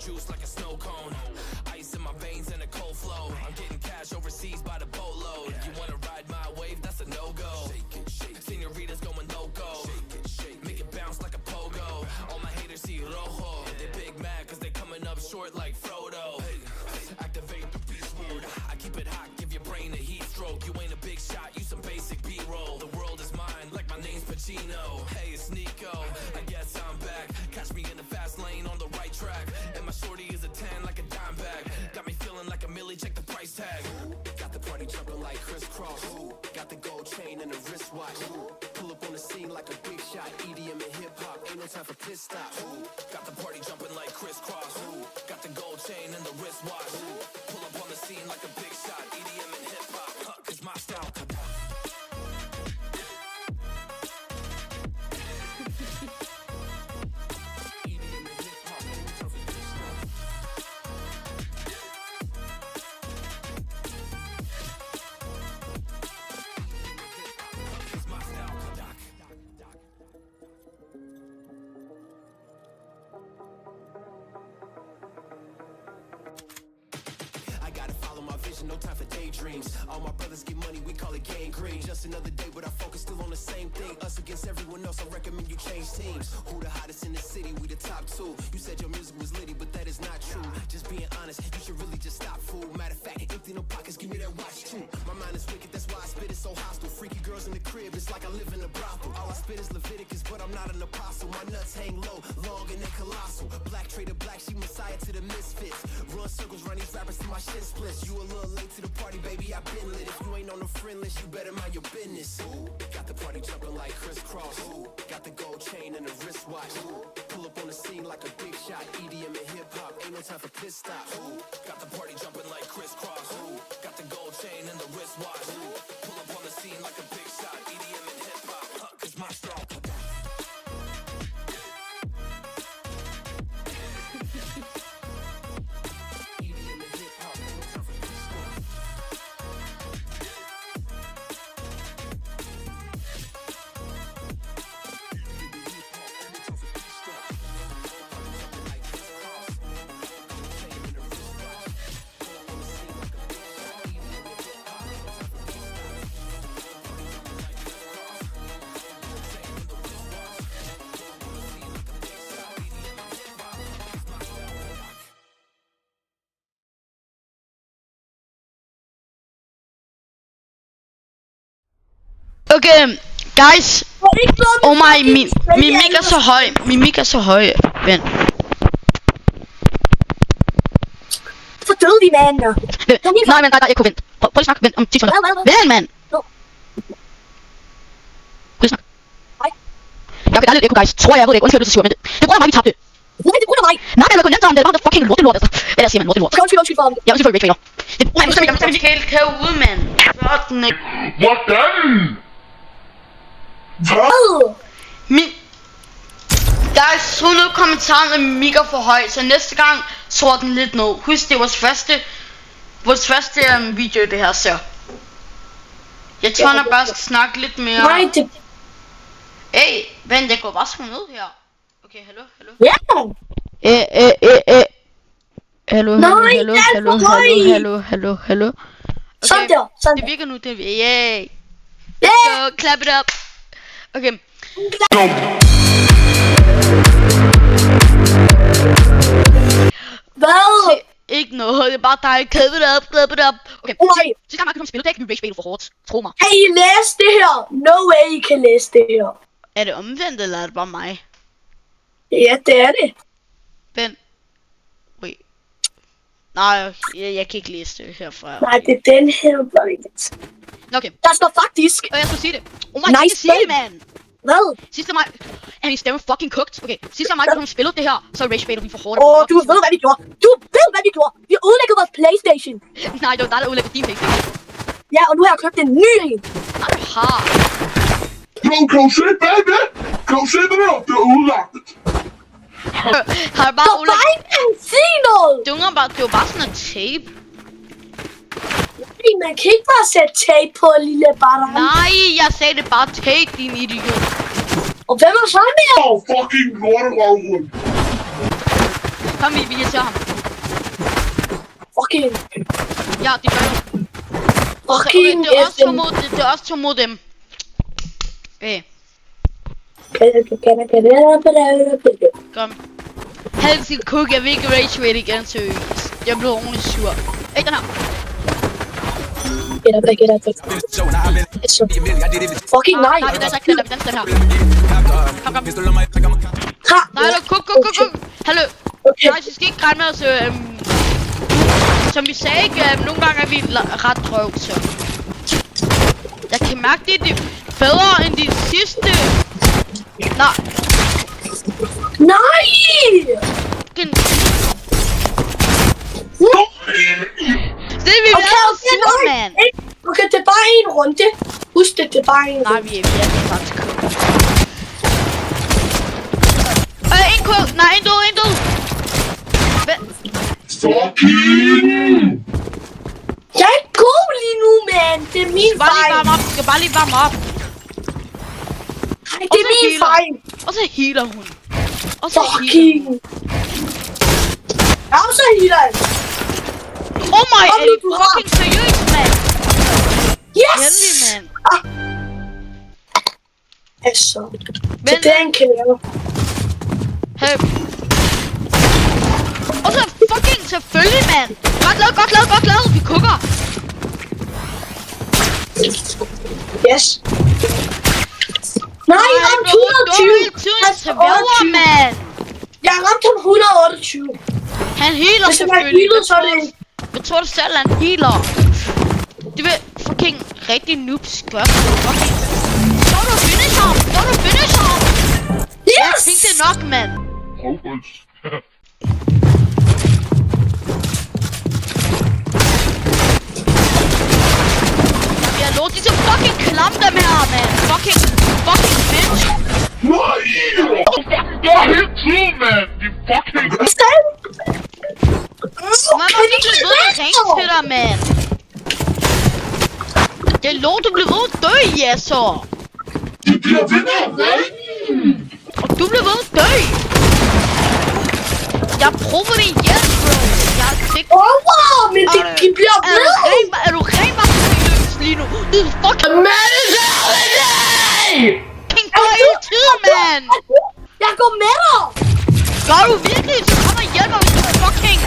juice like a snow cone. Ice in my veins and a cold flow. I'm getting cash overseas by the boatload. You wanna ride my wave? That's a no-go. Senorita's going loco. Make it bounce like a pogo. All my haters see rojo. They big mad cause they coming up short like Frodo. Activate the beast mode. I keep it hot, give your brain a heat stroke. You ain't a big shot, you some basic B-roll. The world is mine like my name's Pacino. Hey, it's Nico, I guess I'm back. Catch me in the fast lane on the right track. And my shorty is a 10 like a dime bag. Got me feeling like a milli, check the price tag. Got the party jumping like crisscross. Got the gold chain and the wristwatch. Pull up on the scene like a big shot. EDM and hip hop, ain't no time for pit stop. Got the party jumping like crisscross. Got the gold chain and the wristwatch. Pull up on the scene like a big shot. EDM and hip hop, cause my style. No time for daydreams. All my brothers get money, we call it gang green. Just another day, but our focus still on the same thing. Us against everyone else, I recommend you change teams. Who the hottest in the city? We the top two. You said your music was litty, but that is not true. Just being honest, you should really just stop, fool. Matter of fact, empty no pockets, give me that watch too. My mind is wicked, that's why I spit it so hostile. Freaky girls in the crib, it's like I live in a brothel. All I spit is Leviticus, but I'm not an apostle. My nuts hang low, long and they colossal. Black trader, black sheep, messiah to the misfits. Run circles, run these rappers to my shit splits. You a little late to the party, baby, I been lit. If you ain't on the friend list, you better mind your business. Got the party jumping like crisscross. Got the gold chain and the wristwatch. Pull up on the scene like a big shot. EDM and hip hop, ain't no time for pit stop. Got the party jumping like crisscross. Got the gold chain and the wristwatch. Pull up on the scene like a big shot. EDM and hip hop, cause my style. Okay, guys. Oh my, min mic er så høj. Min mic er så høj. Vent. Så døde vi, mand. Nej, men jeg kunne vente. Prøv at snakke. Vent om 10 sekunder. Vent, mand. Prøv at snakke. Hej. Okay, der er lidt ekko, guys. Tror jeg ved det ikke. Undskyld, du så sur, men det grund af mig, vi tabte. Nej, det grund af mig. Nej, men jeg kunne nemt om det. Det var fucking lort, altså. Eller siger man lort. Undskyld for ham. Ja, undskyld for Ray Trader. Det er man, Michael, kan ud, mand. Sådan ikke. Hvordan? Hvad? Guys, skriv ned i kommentarerne, at mic er for høj, så næste gang slår den lidt ned. Husk, det er vores første video, det her, så. Jeg tror, jeg bare skal snakke lidt mere. Nej, det... Hey, vent, jeg går bare skrive ned her. Okay, hallo. Ja! Hallo. Sådan der, sådan det virker nu, det virker. Yay. Yeah! So, clap it up. Okay. Hvad? Ikke noget, det er bare dig. Clap it up. Okay, Nej. sidste gang man kan spille, det er ikke Rage Battle for hårdt. Tro mig. Kan I læse det her? No way, I kan læse det her. Er det omvendt, eller er det bare mig? Ja, det er det. Vent. Wait. Nej, jeg kan ikke læse det herfra. Nej, det er den her, bare. Okay. Der står faktisk. Og jeg skulle sige det. Oh my, nice, jeg kan sige det, man. Hvad? Sidste mig er min stemme fucking cooked. Okay, sidste mig, hun spillede det her, så Rage Battle vi for hårdt. Du ved, hvad vi gjorde. Du ved, hvad vi gjorde. Vi ødelæggede vores Playstation. Nej, det var dig, der ødelæggede din Playstation. Ja, og nu har jeg købt en ny en. Nej, du har. Kan du se baby? Kan du se det der? Det er udlagt. Har jeg bare Så bare ikke sige noget. Det var bare sådan en tape. Man kan ikke bare sætte tape på, lille barn. Nej, jeg sagde det bare tape, din idiot. Og hvem er så med? Fucking lorterøvhund. Kom, vi irriterer ham. Fucking. Ja, de gør det. Fucking Det er også det er også to mod dem. Kom. Halvt cook, jeg vil ikke rage rate igen, seriøst. Jeg blev ordentligt sur. Ikke den her. Get up. Fucking nej. Nej, den her. Kom. Nej, kuk. Hallo. Okay. Nej, vi skal ikke regne med os, som vi sagde, ikke? Nogle gange er vi ret drøv, så. Jeg kan mærke, det er bedre end de sidste. Nej. Nej! Det er vi ved at sur, mand. Okay, det er bare en runde. Husk det, det er bare en runde. Nej, vi er faktisk kuk. En kuk. Nej, en død. Fucking! Jeg er ikke god lige nu, mand. Det er min fejl. Du skal bare lige varme op. Nej, det er min fejl. Og så healer hun. Fucking. Jeg er også healer. Oh my, er det fucking seriøst, mand? Yes! Heldig, mand. Altså. Så det er en kære. Hey. Og så fucking selvfølgelig, mand. Godt lavet. Vi kukker. Yes. Nej, jeg ramte 120. Mand. Jeg ramte ham 128. Han healer Hvis han har selvfølgelig. healet, så er det... Jeg tror selv, han healer. Det vil fucking rigtig noobs gøre. Fucking. Så du finish ham. Jeg Yes! tænkte nok, mand. Jeg har lov til at fucking klamme dem her, mand. Fucking bitch. Nej! Jeg er helt tiden, mand! De fucking... Man var ikke blevet ved at ringe til dig, mand. Det er lov, du blev ved at dø, ja, så. De bliver ved med at ringe! Og du blev ved at dø. Jeg prøver det igen, bro. Jeg er sikker. Wow, men de bliver ved. Er du ren bare lige nu? Du er fucking fucking gør i tiden, mand. Jeg går med dig. Gør du virkelig? Så kom og hjælp mig, hvis du fucking...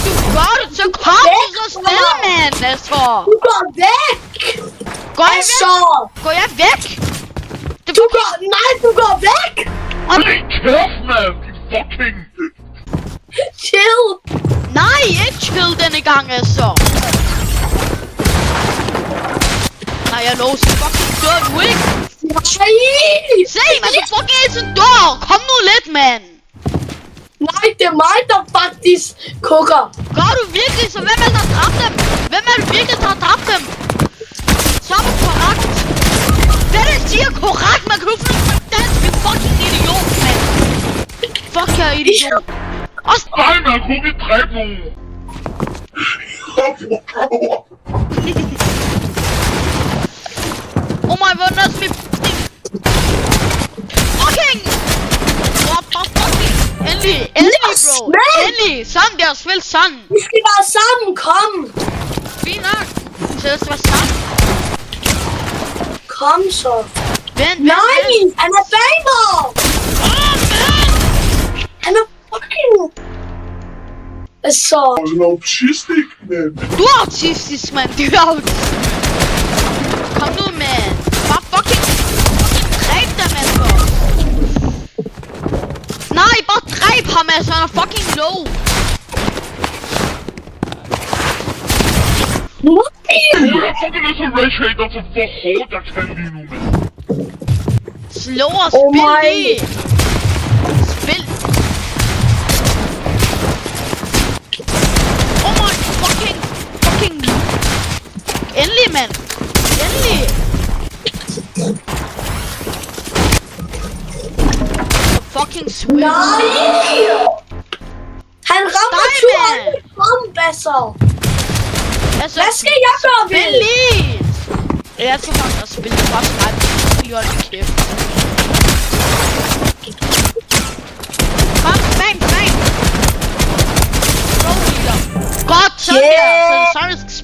Du gør det, så kom du så stille, mand, altså. Du går væk. Går jeg væk? Går jeg væk? Du går... Nej, du går væk. Hold kæft, mand! De fucking... Chill. Nej, ikke chill denne gang, altså. Nej, jeg låser fucking dør nu, ikke? Nej. Se, man, du fucking altid dør. Kom nu lidt, mand. Nej, det er mig, der faktisk kukker. Gør du virkelig, så hvem er det, der dræbte dem? Hvem er det virkelig, der har dræbt dem? Så er det korrekt. Hvad er det, der siger korrekt? Man kan jo finde på dansk, en fucking idiot, mand. Fuck, jeg er idiot. Nej, man kunne ikke dræbe nogen! Oh my goodness, me fucking! What the fucking? Endelig, bro. Endelig. Sådan der, spil sådan. Vi skal være sammen, kom. Fint nok. Så lad os være sammen. Kom så. Vent. Nej, han er bag mig. Han er fucking... Altså... Han er autistisk, mand! Du er autistisk, mand. Du er autistisk. Kom nu, mand. Bare fucking dræb dem, altså. Nej, bare dræb ham, altså. Han er fucking low. Jeg er fucking nødt til at rage hater for hvor hårdt jeg kan lige nu, mand! Slå og spil lige. Spil. Oh my fucking. Endelig, mand. Endelig. Fucking swim. Nej! Han rammer Støj, 2 mand. andre frembasser. Altså, Hvad skal jeg gøre ved? spil lige. Jeg skal faktisk spille det bare snart. Lige hold din kæft. Kom, bang.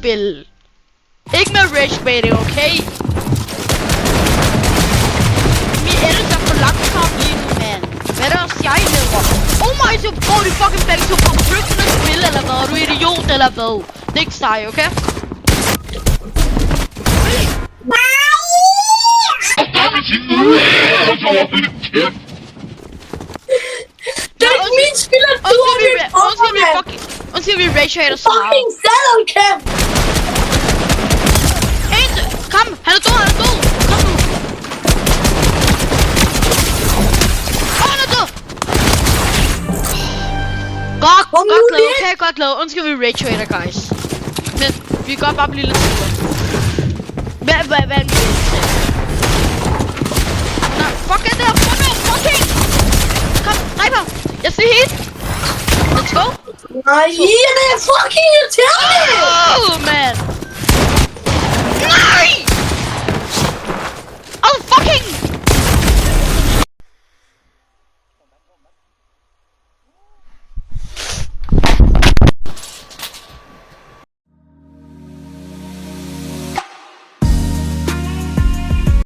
spil. Ikke med rage baiting, okay? Min ellers er for langsomt lige nu, mand. Hvad er det også jeg laver? Oh my, så får de fucking begge to fra frygten at spille, eller hvad? Er du idiot, eller hvad? Det er ikke sej, okay? Det er ikke min skyld, at du er min offer, mand! Undskyld, vi rage-hater så meget. Fucking saddlecam! Kom, han er død, Kom nu. Han er død. Godt lavet, okay, godt lavet. Undskyld, vi rage-hater, guys. Men vi kan godt bare blive lidt sure. Hvad er det? Nej, fuck er det her? Fucking! Kom, dræb ham! Jeg ser hit! Let's go! Nej, det er fucking irriterende! Oh, man!